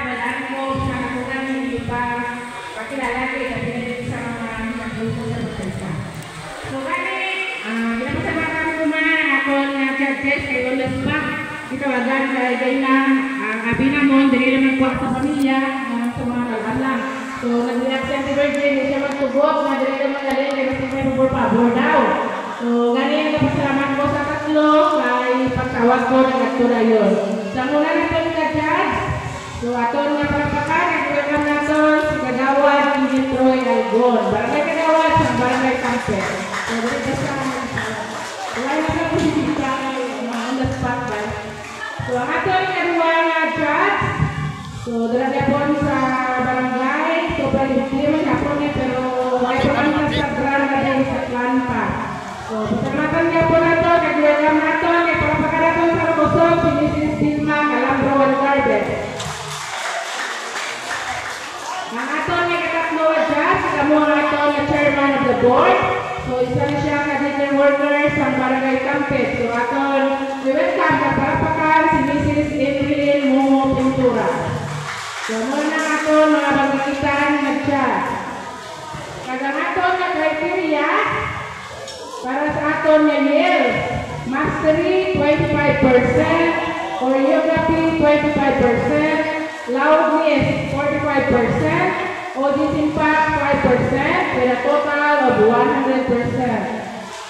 malaan mo sa katungan hindi pa pakilalaki kasi nandito sa mga nagluto sa pagkasa. So kami, pinapasabakan ko man ako na judges kayo ulas pa. Itawagan kay na ang abi namon, dili naman kuha sa pamilya, sa mga kalalang. So nag-react siya si Virgin, hindi siya magtugot, na dili naman galing, kaya kasi may pabor daw. So ganyan napasalamat ko sa tatlo, kay pagtawag ko ng atura yun. Sa muna na ito ka judge, so aton nga palapakan, nag-welcome na ito si Kagawad Indy Troy Algon. Barangay Kagawad sa Barangay Campet. So dili ka sa wala na po si Tita, on the spot ba? So ang aton kaduwa nga judge, so dala po sa barangay, so hindi man hapon niya, pero may pagkakita sa barangay sa clan pa. So pasalamatan niya po na ito, nag-welcome na ito, kaya palapakan na ito sa Lubosog, Pinisis Silma, Calambro, and Garden. Ang aton may katatlo judge, kamo ang aton na chairman of the board. So isa na siya ka-dinner worker sa Barangay Campet. So aton, we welcome na palapakan si Mrs. Evelyn Momo Pintura. So muna aton mga bangkitan nag-judge. Kagang aton na criteria para sa aton na yield, mastery 25%, choreography 25%, loudness 45%, audience impact 5%, with a total of 100%.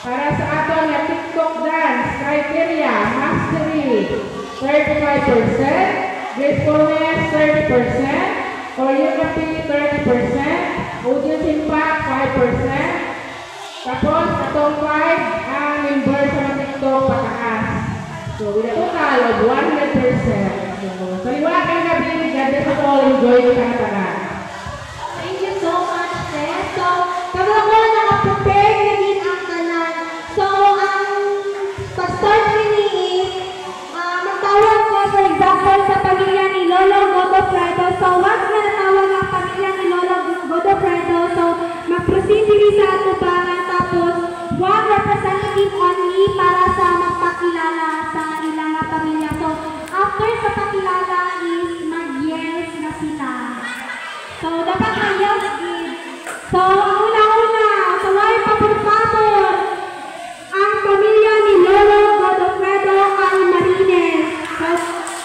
Para sa aton na TikTok dance criteria, mastery 35%, gracefulness 30%, choreography 30%, audience impact 5%. Tapos atong 5 ang member sa TikTok pataas. So with a total of 100%. So liwala kang gabi, God bless us all, enjoy yung kanatagan. Thank you so much, Tess. So, kapag mo nakaprepare na din ang kanan. So, ang pag-start rin is, magtawag ko, for example, sa pamilya ni Lolo Godofredo. So, once na natawag ang pamilya ni Lolo Godofredo, so, mag-proceed din sa atubangan. Tapos, one representative only para sa magpakilala sa ilang pamilya. So, after sa pakilala is mag-yes na sila. So, dapat mag-yes din. So, ang una-una, so, ay papagpapor ang pamilya ni Lolo Godofredo Almarines. So,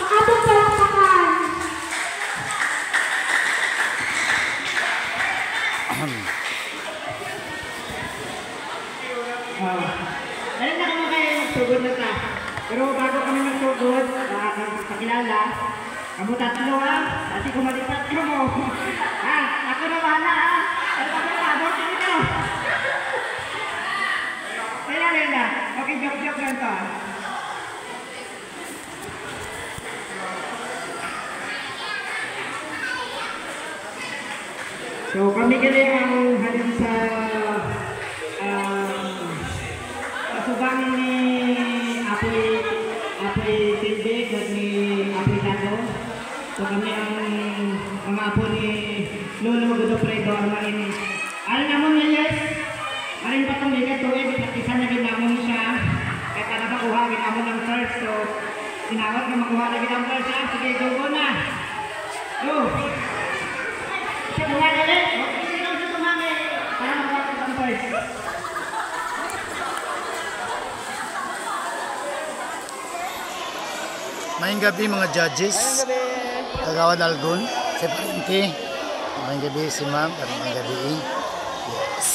paatong palakpakan. Dahil na kami kayo magsugod na ta. Pero bago kami magsugod, pakilala, kamu tatlo kasi kumalipat ka mo. Ako na bahala Ako na bahala, sige nyo. Kaya rin na. Okay, joke lang to. So kami gali ang halin sa kasubang ni Apoy Tilbig at ni Apoy Tago. So kami ang mga apo ni Lolo Godofredo Almarines. Alam naman niya, yes? Alam pa itong ligat tuwid, ipakisan na ginamon siya. Kaya ka nakuha, ginamon ng first. So tinawag na makuha na ginamon first. Sige, go na. Go! Sige, kuha na ulit. Sige, ikaw siya tumami. Para makuha ko ng first. Mayang gabi mga judges, Kagawad Algon, si Parente. Mayang gabi si Ma'am, mayang gabi. Yes.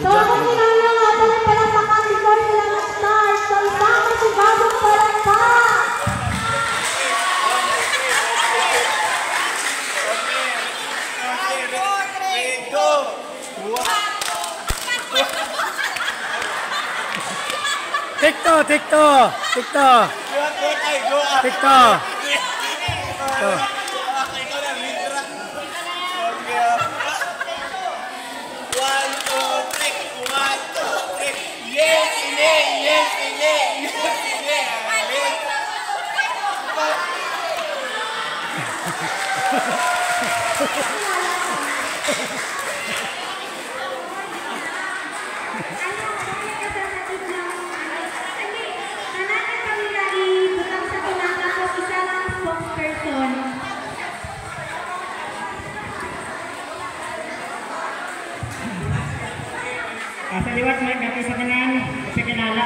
So, kung nga nga, palakpakan before sila mag-start. So, isama si Bagong palakpak. TikTok.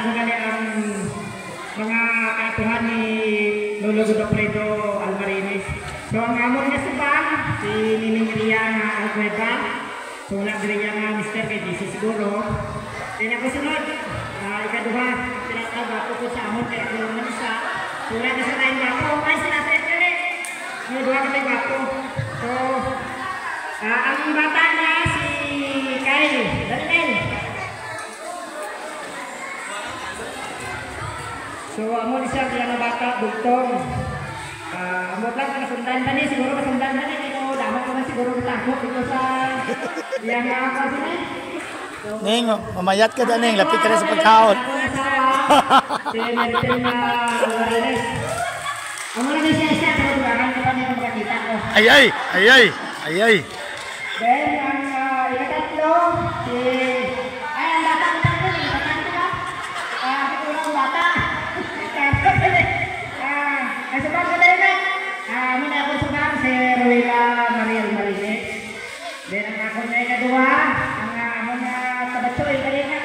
ko gali ang mga katuhan ni Lolo Godofredo Almarines. So ang amon niya subang si Nining Rian Alcueda. So wala diri nga Mr. kay DC siguro. Then ako sunod, ikaduha, pinakabato ko sa amon kaya ako naman isa. So wala na sa tayong bato, ay sinaset kami. Yung duha kami bato. So ang bata niya si Kyle, Daniel. So amon siya kaya na bata, bugtong. Amot lang kasundan ba ni, siguro kasundan ba ni, pero dapat ko na siguro takot dito sa yang ako sini. Ning, mamayat ka Ning, lapit ka na sa pagkaon. Amo na siya siya pero durangan ko pa niya makakita ko. Ay. Then ang ikatatlo si ang bata ko ikatatlo. Siguro bata. Ay sabang ko dali na. Muna ako sabang si Ruela Mariel Marines. Then ang ako na ikadua, ang amo na tabatsoy dali na.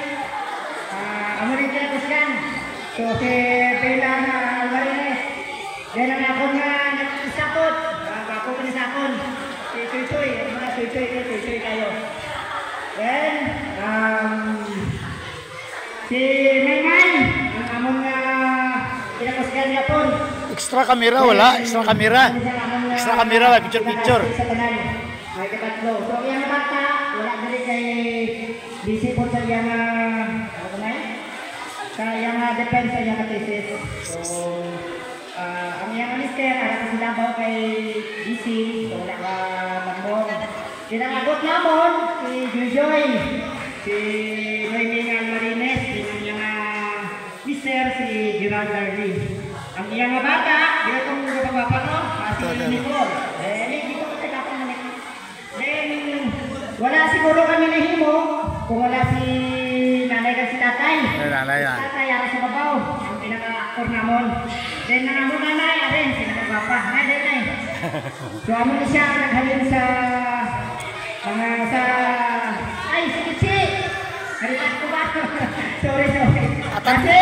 Amo rin kaya kusgan. So si Bella Alvarez. Then ang ako na nag-isakot. Ako ko nisakon. Si Chuy. Ang mga Chuy kayo. Then si Maymay. Ang amon na pinakusgan niya po. Extra camera wala, extra camera. Extra camera, picture. Ay katatlo. So yung bata, wala dali kay busy po sa yung sa yung depensa yung tesis. So ang yung mister, ara ko sila ba kay DC, so wala ka magmong. Kinangagot namon si Joy, si Noeming Almarines, yung mister si Gerald Darley. Ang iyang bata, dito kong baba no, si Nicole. Dito ko tayo na Nicole. Then, wala siguro kami nahimo kung wala si nanay at si tatay. Nanay yan. Si tatay, ara sa babaw, ang pinaka-actor namon. Then, nanamo nanay, arin, pinaka-bapa. Nanay. So, amo na siya, naghalin sa ay, si Kitsi. Haripat ko ba? Sorry. Kasi,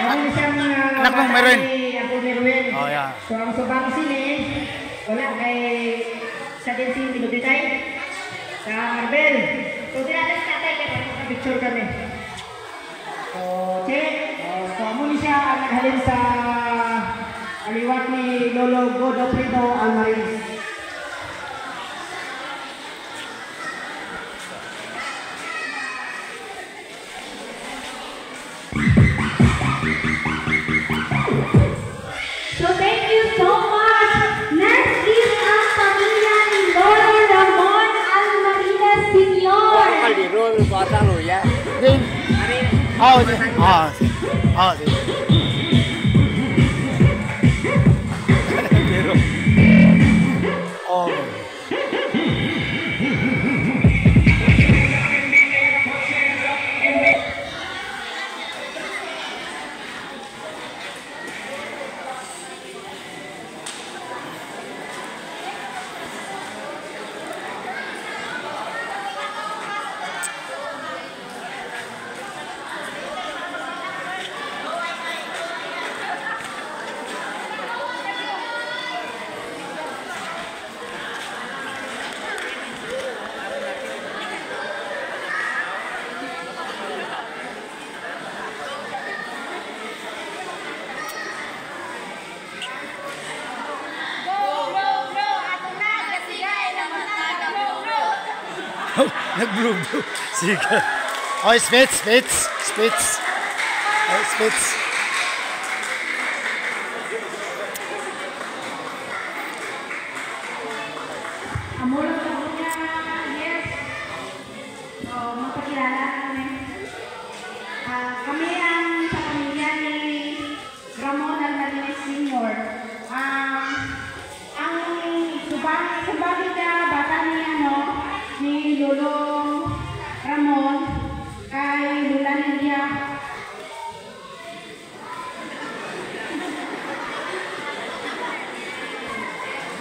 amo na siyang anak mong meron. Oh, yeah. So ang subang sini wala kay sa din si Pinubitay sa Marbel. So dinadala sa tatay kaya picture kami. So check. So amo ni siya ang naghalin sa aliwat ni Lolo Godofredo Almarines. So thank you so much. Next is ang pamilya ni Lolo Ramon Almarines Sr. Nag-blue. Sige. Oh, Spitz. Oh, Spitz. Amo lang sa niya, yes. So, magpakilala kami. Kami ang sa pamilya ni Ramon Almarines Sr. Ang subagin na bata ni Lolo Ramon kay Lula Nidia.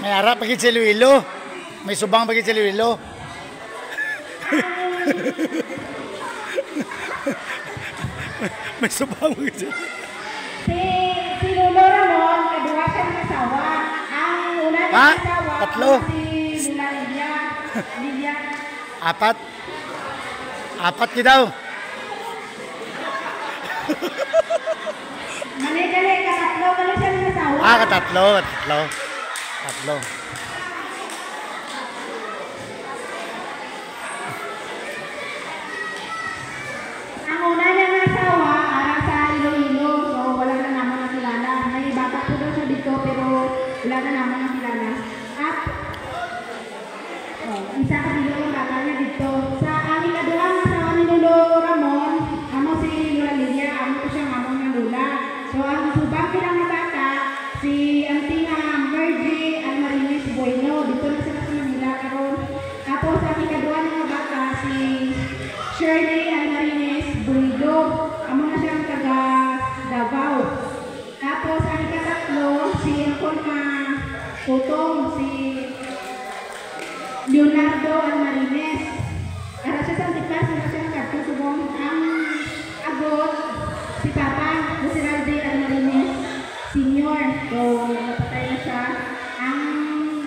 May harap pagit si Luilo. May subang pagit si Luilo. May subang mo dyan. Si Lolo Ramon, kaduha siya ng asawa. Ang una ng Ha? asawa, Tatlo? si Lula Lilia. Apat? Apat ki daw. Mali, katatlo siya ng asawa. Katatlo. Ang una niyang asawa, ara sa Iloilo. So, wala na naman nakilala. May bata po daw siya dito, pero wala na naman nakilala. At, isa ka dito yung bata niya dito. Sa aming kadulang asawa ni Lolo Ramon, amo si Lula Lilia, amo ko siyang amo ng Lula. So, ang subang bilang na bata, si Auntie Mergy Almarines Bueno. Dito na sila sa Manila karon. Tapos, ang ikaduha ng bata, si Shirley Almarines Bulido. Amo na siyang taga Davao. Tapos, ang ikatatlo, si Angkol Tutong, si Leonardo Almarines. Ara siya sa Antipas, na siya nagkatong subong. Ang agot, si Papa, si Ralde Almarines Senior. So, napatay na siya. Ang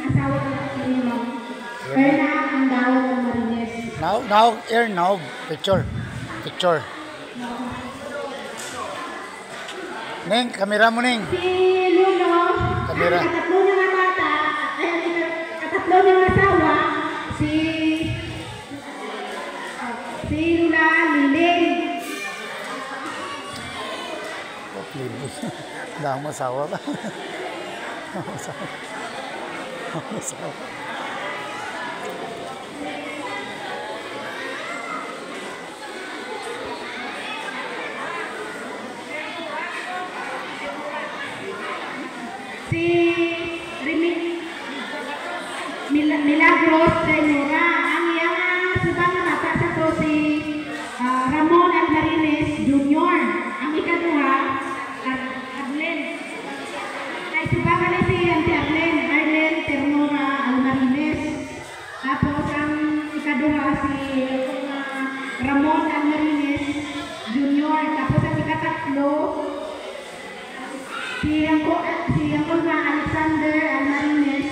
asawa ko ni Ma'am Erna Andao Almarines. Now, picture. Ning, kamera mo Ning. Si Luno, Kamera. ang katatlo niya nga bata, katatlo niya nga asawa, si Lula Liling. Dahang masawa ba? Masawa. Si Milagros Senora, ang iyang subang na bata sa to si Ramon Almarines Jr. Ang ikaduha, Arlen. Ay subang na si Auntie Arlen Ternora Almarines. Tapos ang ikaduha si Ramon Almarines Jr. Tapos ang ikatatlo, si Angkol na Alexander Almarines.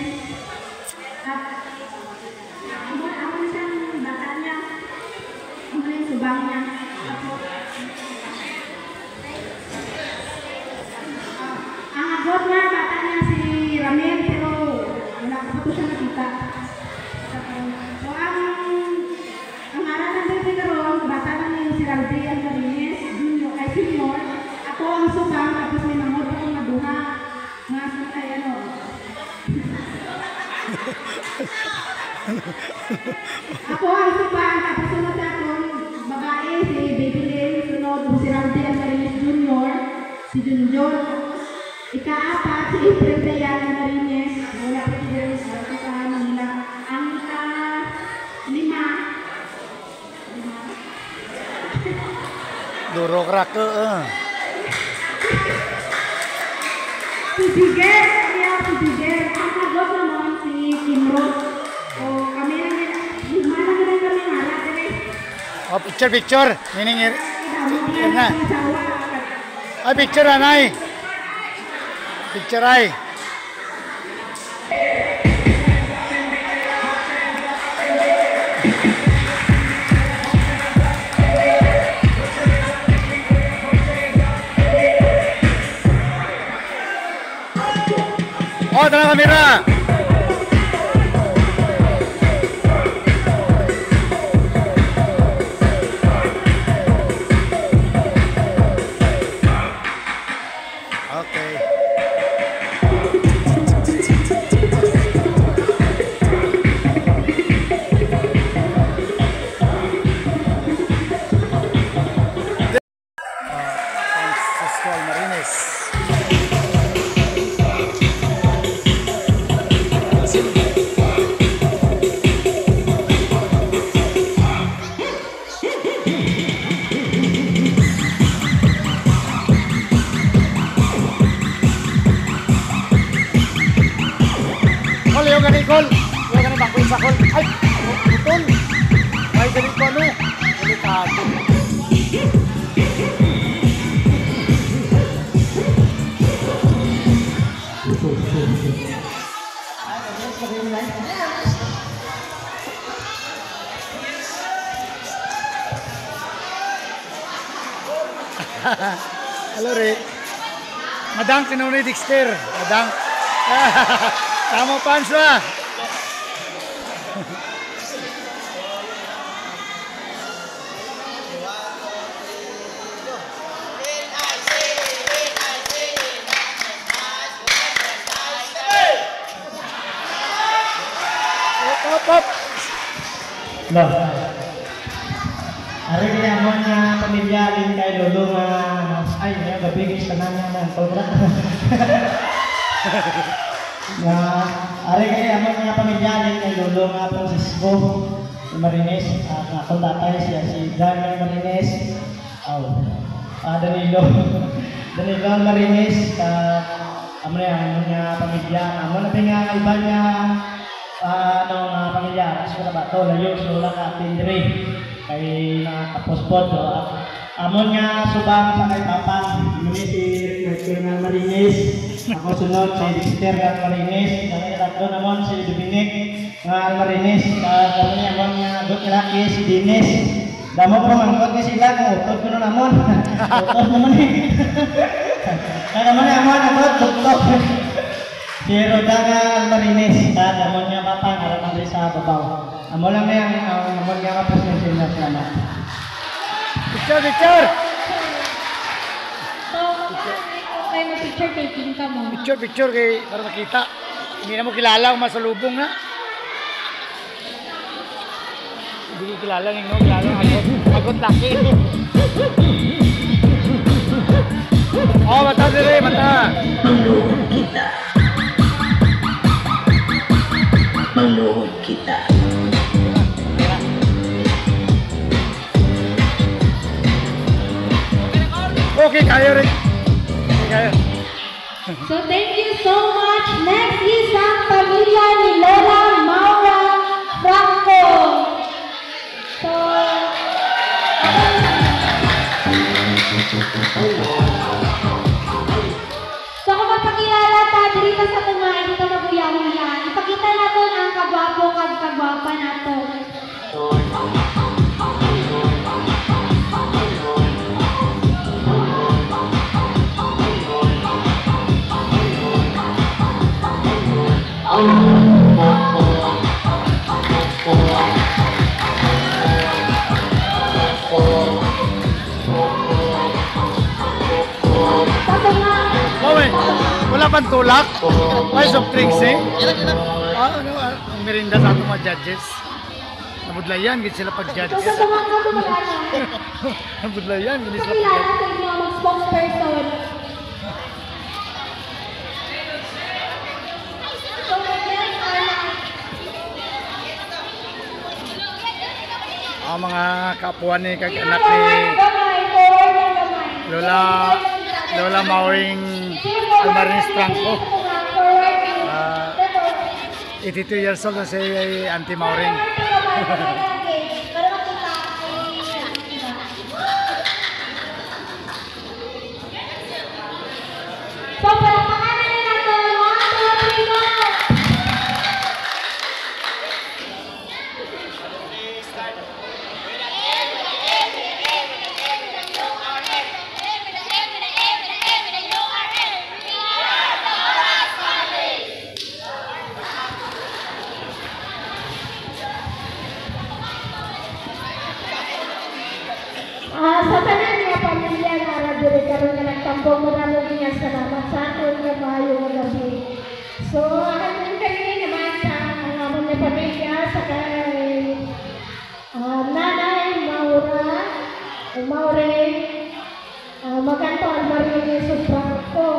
Ako na siyang bata niya. Ako na yung subang niya. Ang agot na bata niya si Ramel, pero wala ko pa ito siya nakita. So ang aral ng bebe karon, bata na niya si Ralde Almarines Junior, ay Senior. Ako ang subang, tapos may mangod akong maduha. Nga sa ano. Ako ang subang, tapos sunod akong babae, si Baby Lynn, sunod si Ralde Almarines Junior, si Junjun. Ika-apat, si April Dayan Almarines, wala pa si Dennis, sa Manila. Ang ika-lima, Duro krak ke. si Jiger, si Jiger. Ang agot naman si Kimrod. O kami lang yun, mana na rin kami harap. Oh, picture. Meaning Yan na. Ay, picture anay. Picture ay. Oh, tara kamera. Okay. Francisco Almarines. Yung ganikol, yung ganik bangko yung sakol. Ay, putol. Ay, ganik ko ano? Delikado. Hello, Re. Madang, tinunay Dexter. Madang. Tama pants na. Pop. Lo. Ari kaya mo nga pamilya din kay lolo nga ay nga gabi sa nanya ng kolbra. Nga ari kaya mo nga pamilya din kay lolo nga Francisco Marines at ako tatay siya si Daniel Marines. Danilo Marines amre ang mga pamilya amo na nga iba niya pamilya aras ko na ba ito layo sula ka tindri kay nakapospod amon nga subang sa kay papang yun si Colonel Marines ako sunod si Dexter Marines kami tatlo namon si Dominic Marines kami amon nga gut laki si Dines damo ko mangkot ni sila kung utod ko na namon utod naman kaya naman amon utod tuktok si Rodaga Marines, amon niya papa, naramang rin sa babaw. Amo lang yan, amon niya kapresensya na salamat. Picture! So, okay mo picture taking ka mo. Picture kay para makita. Hindi na mo kilala kung masalubong na. Hindi ko kilala ng kilala agot laki. Oh, mata dire, mata. Manood kita. Okay, kayo rin. Okay, kayo. So, thank you so much. Next is ang pamilya ni Lola Maura Franco. So, kung magpakilala ta, dili pa sa kumain, dito maguyaw-yan. Ipakita natin ang kagwapo kag kagwapa nato. Wala pang tulak? Ay, soft drinks eh? Ang merinda sa atong mga judges. Nabudlayan, gid sila pag-judges. So, sa mga kamag-anak, Nabudlayan, gid sila pakilala pag-judges. sa inyo ang spokesperson. So, again, Ang mga kapuan ni kag-anak ni Lola Mauring Almarines Franco. 82 years old na si Auntie Mauring. So, palakpakan na natin. 1, 2, 3, go! Sa tanan niya pamilya na radyo karon nga nagtambong mo na niya salamat sa aton nga maayo nga gabi. So, ang kami naman sa amon nga pamilya sa kay Nanay Maure Maganto Almarines Franco.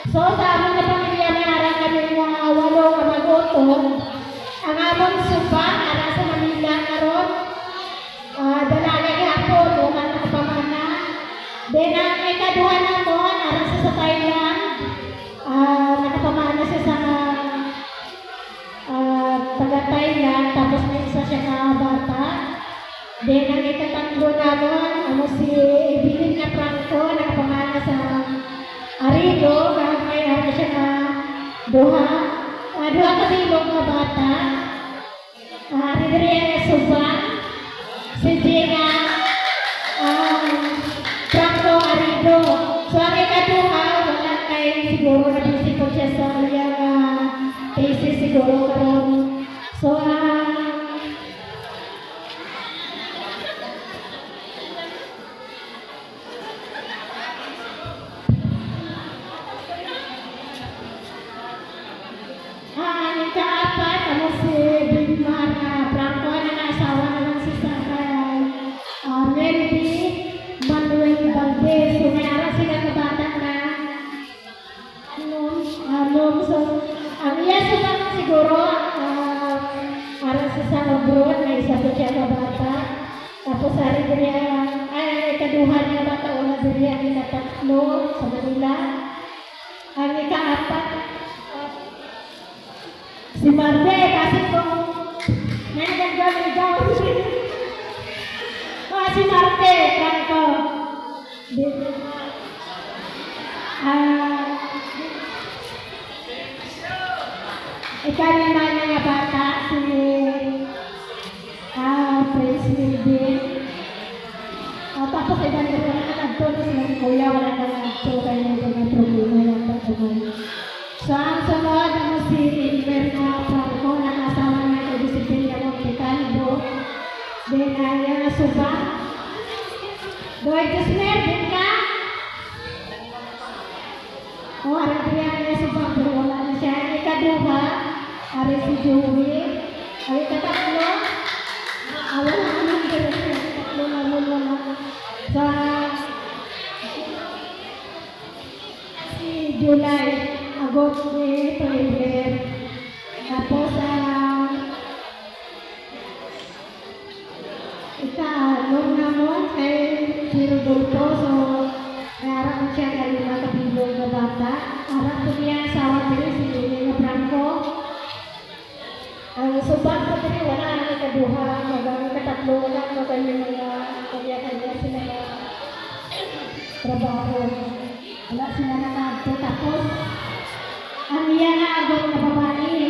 So, sa amon nga pamilya na ara kami nga 8 nga magoto. Ang amon suba ara sa Manila karon dalaga gihapon o nakapamana. Then ang ikaduha namon ara sa Thailand, nakapamana siya sa taga Thailand, tapos may isa siya na bata. Then ang ikatatlo namon ano si Evelyn na Franco, nakapamana sa Arido, kahit may ano siya na duha kabilog na bata. Ridriya Suban, si Jenna Franco Arido. siguro nabisi po siya sa kanyang thesis siguro karon. So, ang kaapat, ano si Bigmar Franco na naasawa naman si Sarah Melody Manuel Valdez. So, may araw sila na bata na so, ang iya sila siguro para sa abroad, may isa po siya na bata. Tapos hari diriya, ay ikaduha niya bata, wala diriya kinatatlo sa Manila. Ang ikaapat, si Marte, kasi kung may nagagaligaw si Marte, Franco. Ikalima na nga bata, si Prince Wilby. Tapos iba na rin ang nagtuloy silang kuya, wala na nagtuloy kaya mga problema yung pagkakuloy. So, ang sunod, si Inverna Franco, na kasama niya kay Disciplina Monticalvo. Then, yung suba. Doy Gismer, din ka? O, harap niya suba, pero wala na siya. Ikaduha, hari si Joey. Hari katatlo, wala naman pero tatlo naman wala. Sa si July, Agot ni Toilet. Tapos ikalong naman kay si Rodolfo. So, harap mo siya kay mga kabilog na bata. Harap po niya asawa din si Julia Franco. Ang subak ko din, wala ang ikaduha. Magang katatlo lang mo kayo mga kanya-kanya sila na trabaho. Wala sila na nagto. Tapos, ang iya na agad na babae,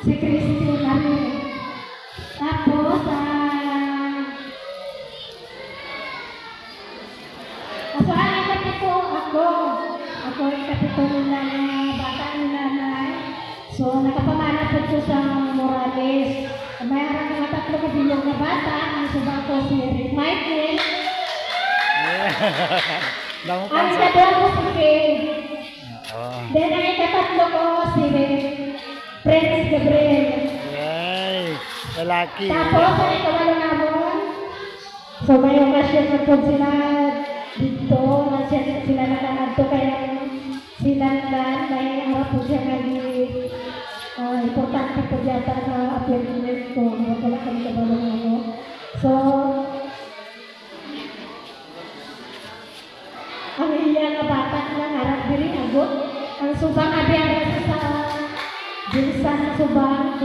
si Christine Marie. Tapos, asaan ang kapito? Ako ang kapito nila na bata nila na. So, nakapamana po ko sa Morales. Mayroon mga tatlo kabilog na bata. Ang subang ko si Rick Michael. Ang ikaduha ko si Kay. Then, ang ikatatlo ko si Prince Gabriel. Yay! Lalaki. Tapos, ang ikawalo naman. So, may okasyon na po sila dito. Sila nakanadto kaya sila na may harap po siya naging importante po yata na appointment ko. Wala kami kabalo nga. So, ang iya nga bata na harap diri agot. Ang subang abiyara sa Bilsa ng subang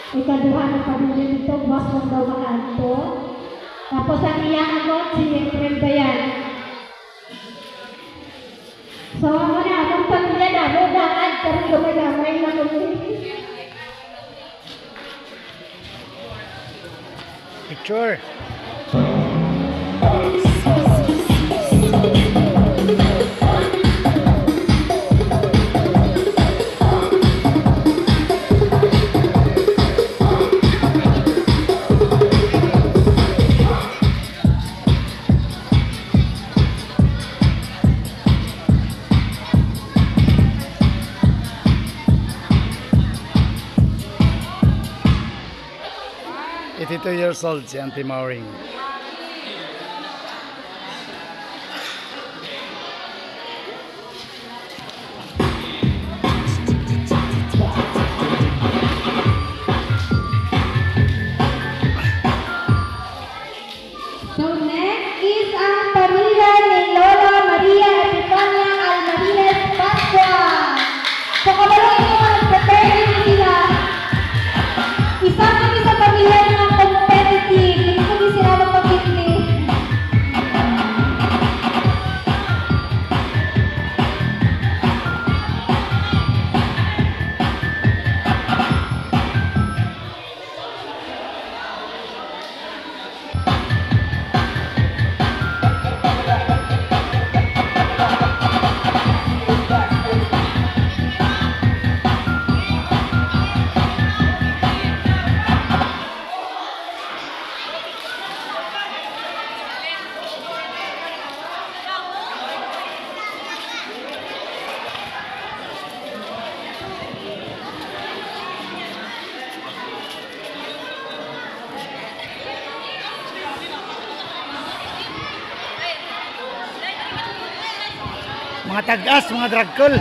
ikaduha na pamilya dito, boss ng daw makanto. Tapos ang iya agot si Efren Bayan. So, ako na, akong pamilya na, ako daan, pero gamay-gamay na kami. Picture. Two years old si Auntie Maureen. So next is ang pamilya ni Lola Maria Epifania Almarines Pascua. So kabalo ito mag-prepare din sila. Isa kami sa pamilya ng competitive. Hindi kami sila Mga tagas, mga dragkol.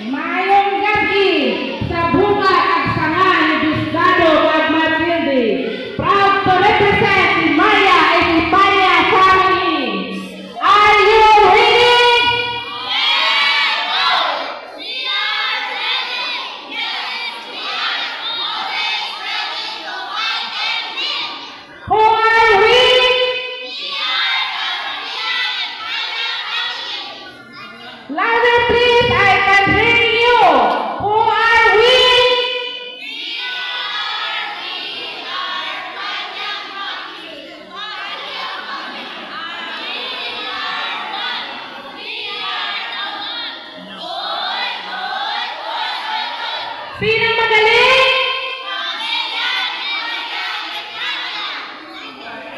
Mayong gabi sa bunga at sanga ni Diosdado Magmatilde. Proud to represent si Maya and si Panya family. Are you ready? Who are we? Louder please, I can hear you. Who are we? Sinong magaling?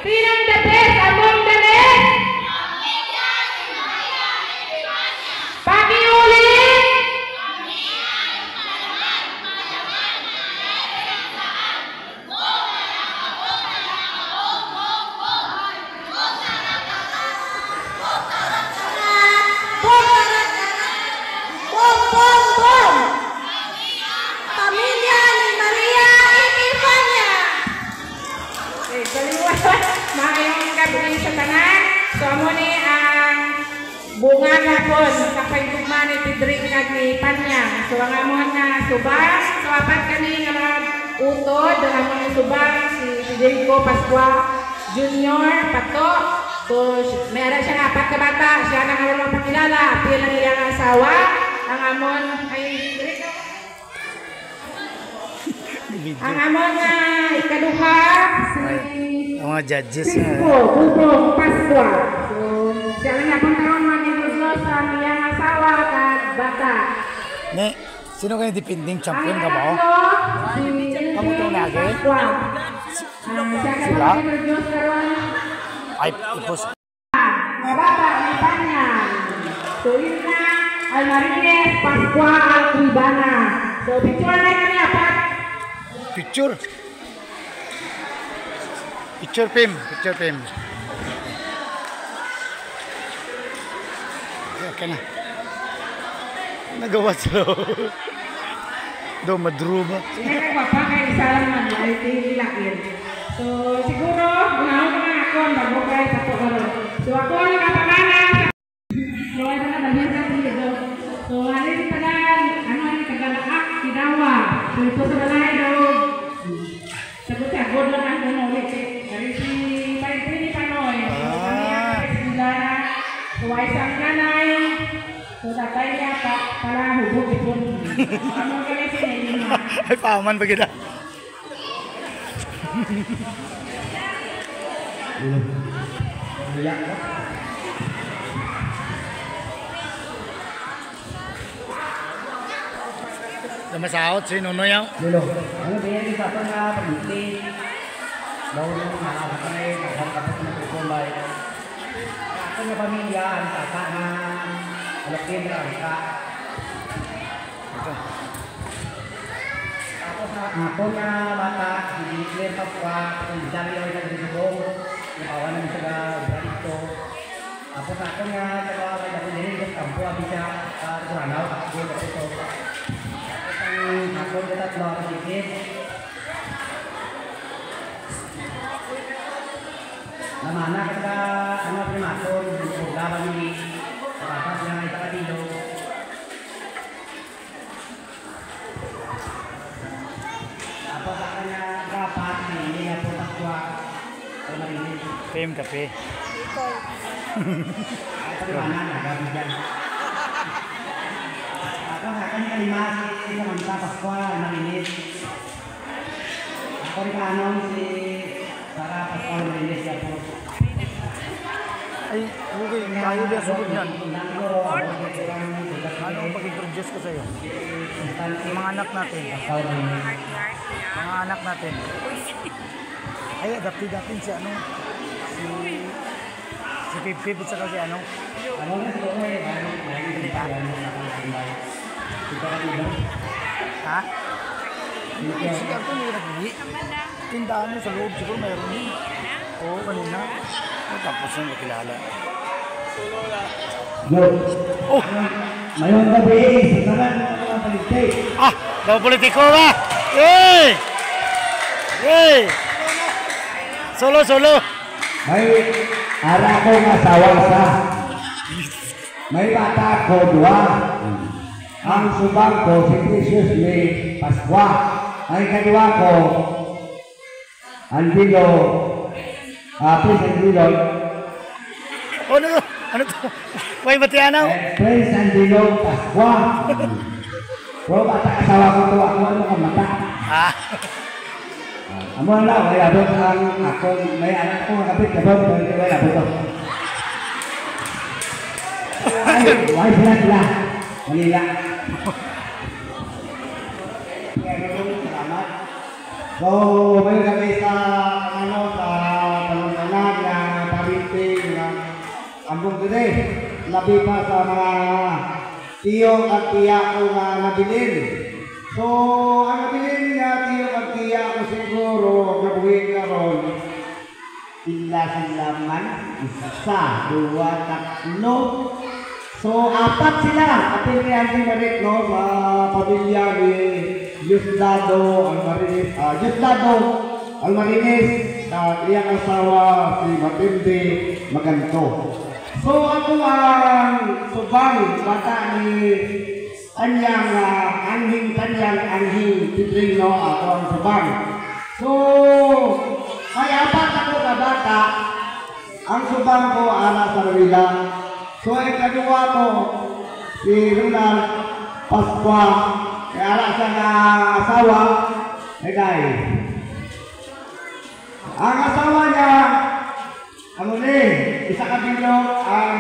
Sinong the best among the rest? Pakiulit! Bom! Pamilya ni Maria Epifania. Okay, kaliwat. Maayong gabi sa tanan. So, amo ni ang bunga nga po. Kapag-tugma ni Tidrik at ni Panyang. So, ang amon nga subang. So, apat kami nga mga utod. Ang amon nga subang si Federico Pascua Jr. Pato. So, meron siya nga apat ka bata. Siya na nga walang pakilala. Apil ang iyang asawa. Ang amon ay ang amon nga ikaduha si Ang mga judges Cisco Bubong Pascua. So, siya lang nga pagkaroon mag-inuslo sa iyang asawa at bata. Ne, sino kayo defending champion Ang ka ba? ikatlo, si Kamu to Elvin lagi? Pascua. Siya ka Sila? mag-introduce karon. Ay, ipos. Mga bata, may panya. So, yun na, Almarines Pascua Alcribana. So, picture na kami apat. Picture. Picture film. Okay na. Nagawa sila. Do madruba. Hindi ka papa kay isa lang man ay tinilakin. So siguro unaon ka na ako bago kay sa tukaron. So ako ang kapangalan. So ay na dalhin sa dito. So halin tagan ano ni tagalaak Kidawa. So ito sa balay daw. Sagot sa god lang ako no ulit. Dari si Paypini Panoy. So kami ang sila. So ay sang nanay. So tatay niya para hubog ipon. Ano kaya sinili mo? Ay, paman pa kita. Masahot si Nunoy ang. Dulo. Ano ba yan sa ato nga pag-ibig? Daw yung nakakapay, nakakapay na kukulay. Ako nga pamilya, ang tata nga alakin na ang ka. Tapos ako nga bata, hindi clear pa pa, kung dami lang yung nagdibong, napawan namin sa ganito. Tapos ako nga, nagawa kay ako din, yung kampo, abi siya, kuranaw, ako ito. Ako yung tatlo ako dikit. Namana kita ano primaton, laban ni tapos nga itakadilo. Tapos sa kanya dapat hindi na po takwa o narinig. Fame kape. Ito mana na gamit yan. Ako sa kanya kalima si Samantha Pascual narinig. Ako rin kanong si Sarah Pascual narinig siya po. Ay, okay, tayo din sunod yan. Ano ang pag-introduce ko sa'yo? Mga anak natin. Mga anak natin. Ay, adapted natin si ano? Si Pipip at saka si ano? Ha? Si Arto may nagli. Tindahan mo sa loob, siguro mayroon din. Oo, kanina. Tapos yung nakilala. Good. Oh! Mayroon gabi, sasaran ng mga paligtay. Ah! Daw politiko ba? Yay! Yay! Solo, solo! May ara ko nga asawa sa. May bata ko dua. Ang subang ko si Jesus ni Pascua. Ang kadua ko, Andilo, Prince Andilo. Oh, ano to? Ano to? Way, Batianaw? Prince Andilo Pascua. Bro, bata asawa ko to. Ako ano ka mata. Ah! Amo na, may abot ang ako, may anak ko kapit kabot, may abot to. Ay, why sila? Manila. Salamat. So, may kami sa ano sa panuntanan na pabinting na ambong today. Labi pa sa mga tiyo at tiya ko na nabilin. So, ang nabilin nga tiyo at tiya ko siguro gabuhin ka ron. Sila man, isa, dua, tatlo. So, apat sila. Atin ni Andy Marit, no, sa pamilya ni Diosdado Almarines, sa iyang asawa si Matindi Maganto. So, ako ang subang bata ni Anhing Titrino, ako ang subang. So, may apat ako na bata. Ang subang ko, Ana Sarwila. So, ang kadua ko, si Ronald Pascua, kaya ala siya na asawa, ay ang asawa niya, ano ni, isa kabilog ang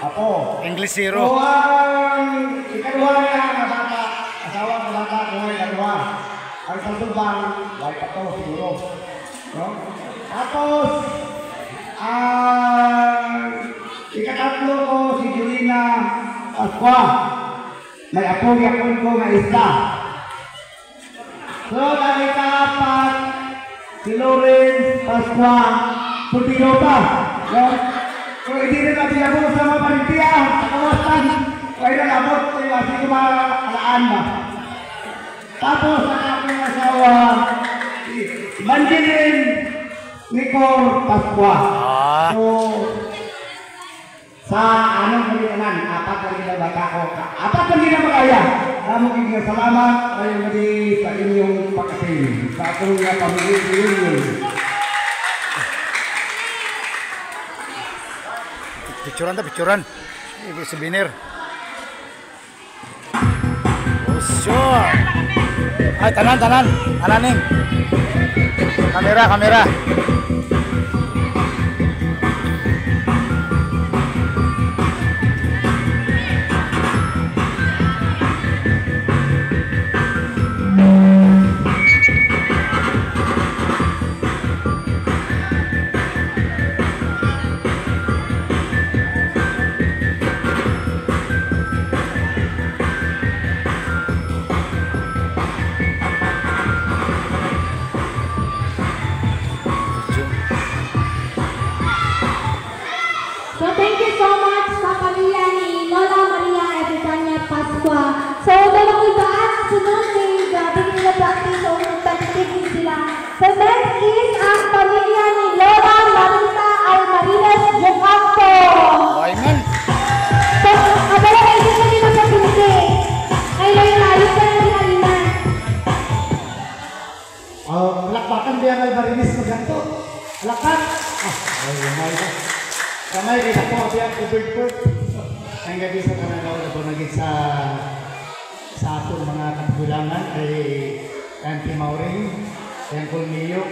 apo. English So, zero. ang ikadua niya, ang bata, asawa ng bata ko, ikadua. Ang sasubang, like ito, siguro. No? Tapos, ikatatlo ko si Julina Pascua. May apong ko nga isa. So, ang ikaapat, si Lawrence Pascua Putilota. No? So, hindi na natin ako sa mga panintiya, sa kawasan. Kaya na labot, kasi kumaalaan na. Tapos, ang aking asawa, si Banjilin Nicole Pascua. So, sa anong kalianan, apat lang nila bata ko. Apat lang nila makaya. Maraming salamat kayo muli sa inyong pagkasin. Sa akong pamilya reunion. Picturean. Souvenir. Oh, sure. Ay, tanan. Ananing. Kamera. So thank you so much sa pamilya ni Lola Maria Epifania Pascua. So dalawang ibaan, sunod ni gabi nila practice, so nagtatigil sila. So next is ang pamilya ni Lola Marita Almarines Jocampo. Ay, man. So, abala kayo din nila sa pinti. Ngayon yung ayos na yung halinan. Lakbakan biya ng Almarines Maganto. Lakbat. Kamay kita po biya covered. Ang gabi sa kanagaw na bunagit sa atong mga kagulangan ay Auntie Maureen, Uncle Mio,